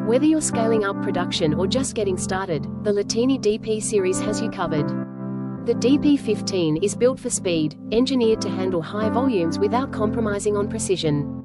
Whether you're scaling up production or just getting started, the Latini DP series has you covered. The DP-15 is built for speed, engineered to handle high volumes without compromising on precision.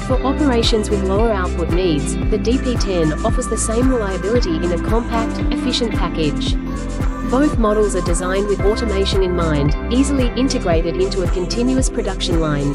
For operations with lower output needs, the DP-10 offers the same reliability in a compact, efficient package. Both models are designed with automation in mind, easily integrated into a continuous production line.